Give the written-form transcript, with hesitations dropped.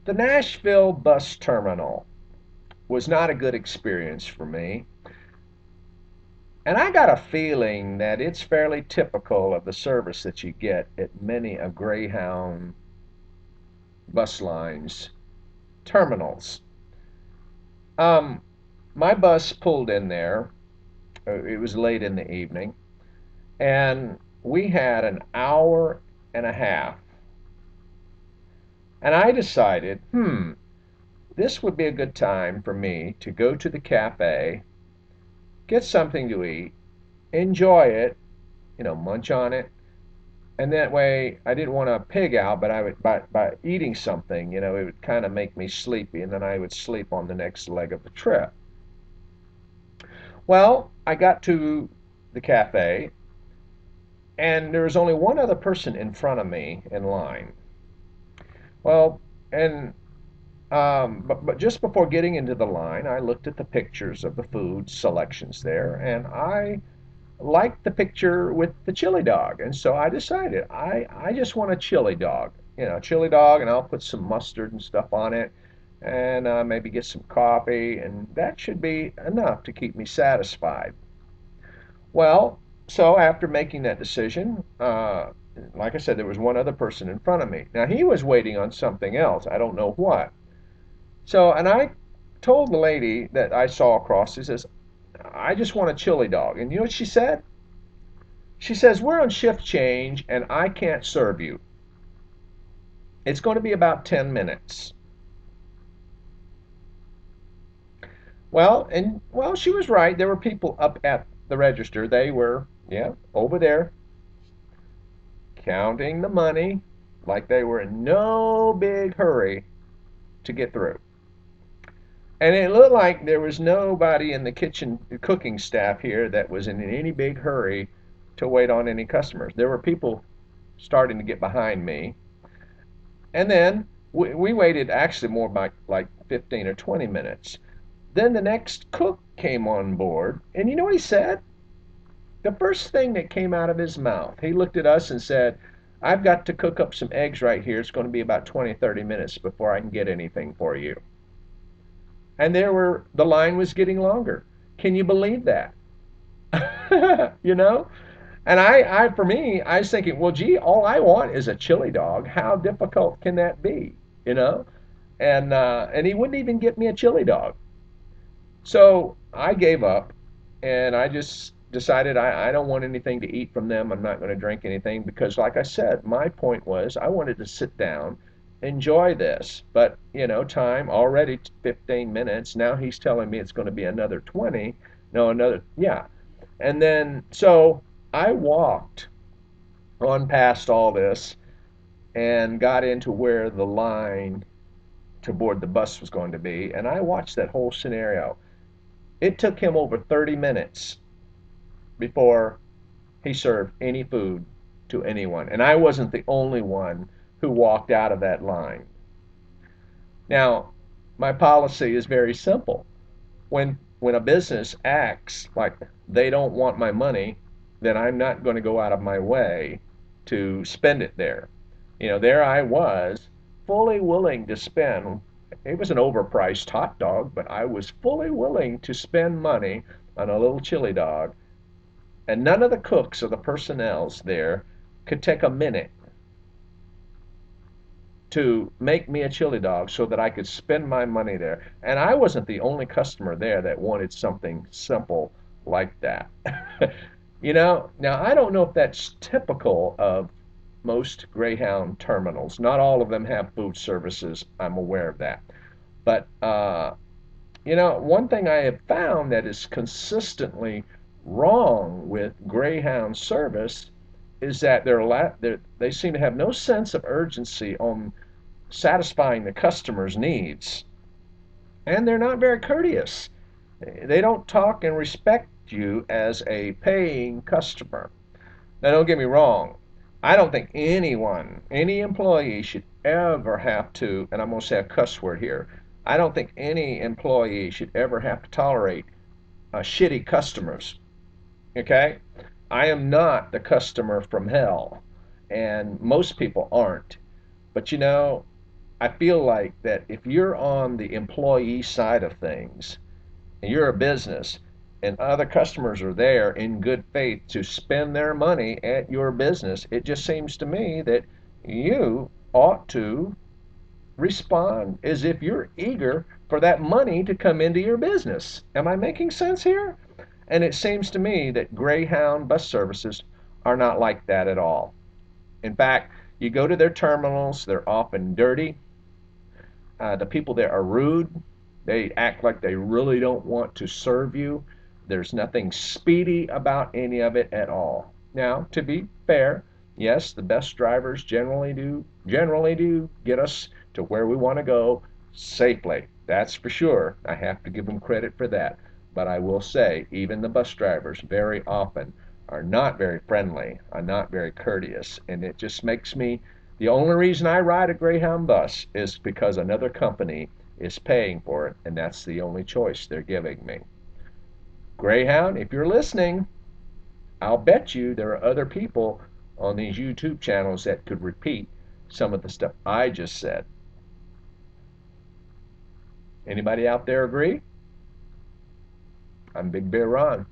The Nashville bus terminal was not a good experience for me. And I got a feeling that it's fairly typical of the service that you get at many a Greyhound bus lines terminals. Um, my bus pulled in there. It was late in the evening, and we had an hour and a half. And I decided, this would be a good time for me to go to the cafe, get something to eat, enjoy it, munch on it. And that way, I didn't want to pig out, but I would by eating something, it would kind of make me sleepy, and then I would sleep on the next leg of the trip. Well, I got to the cafe, and there was only one other person in front of me in line. Well, and but just before getting into the line, I looked at the pictures of the food selections there, and I liked the picture with the chili dog, and so I decided I just want a chili dog, chili dog, and I'll put some mustard and stuff on it, and maybe get some coffee, and that should be enough to keep me satisfied. Well, so after making that decision, like I said, there was one other person in front of me. Now he was waiting on something else. I don't know what. So, and I told the lady that I saw across, she says, I just want a chili dog. And you know what she said? She says, we're on shift change and I can't serve you. It's going to be about 10 minutes. Well, she was right. There were people up at the register. They were, yeah, over there counting the money like they were in no big hurry to get through. And it looked like there was nobody in the kitchen cooking staff here that was in any big hurry to wait on any customers. There were people starting to get behind me. And then we waited actually more like 15 or 20 minutes. Then the next cook came on board. And you know what he said? The first thing that came out of his mouth, he looked at us and said, I've got to cook up some eggs right here. It's going to be about 20, 30 minutes before I can get anything for you. And the line was getting longer. Can you believe that? you know? And for me, I was thinking, well, gee, all I want is a chili dog. How difficult can that be? You know? And he wouldn't even get me a chili dog. So I gave up, and I just decided I don't want anything to eat from them. I'm not going to drink anything because, like I said, my point was I wanted to sit down, enjoy this. But, time already 15 minutes. Now he's telling me it's going to be another 20. No, another, yeah. And then, so I walked on past all this and got into where the line to board the bus was going to be. And I watched that whole scenario. It took him over 30 minutes before he served any food to anyone. And I wasn't the only one who walked out of that line. Now, my policy is very simple. When a business acts like they don't want my money, then I'm not going to go out of my way to spend it there. There I was, fully willing to spend. It was an overpriced hot dog, but I was fully willing to spend money on a little chili dog. And none of the cooks or the personnels there could take a minute to make me a chili dog so that I could spend my money there. And I wasn't the only customer there that wanted something simple like that. Now I don't know if that's typical of most Greyhound terminals. Not all of them have food services. I'm aware of that. But, one thing I have found that is consistently wrong with Greyhound service is that they seem to have no sense of urgency on satisfying the customer's needs. And they're not very courteous. They don't talk and respect you as a paying customer. Now, don't get me wrong. I don't think any employee should ever have to, and I'm going to say a cuss word here, I don't think any employee should ever have to tolerate shitty customers. Okay? I am not the customer from hell, and most people aren't. But I feel like that if you're on the employee side of things and you're a business and other customers are there in good faith to spend their money at your business, it just seems to me that you ought to respond as if you're eager for that money to come into your business. Am I making sense here? And it seems to me that Greyhound bus services are not like that at all. In fact, you go to their terminals, they're often dirty. The people there are rude. They act like they really don't want to serve you. There's nothing speedy about any of it at all. Now, to be fair, yes, the best drivers generally do get us to where we want to go safely. That's for sure. I have to give them credit for that. But I will say, even the bus drivers very often are not very friendly, are not very courteous, and it just makes me the only reason I ride a Greyhound bus is because another company is paying for it, and that's the only choice they're giving me. Greyhound, if you're listening, I'll bet you there are other people on these YouTube channels that could repeat some of the stuff I just said. Anybody out there agree? I'm Big Bear Ron.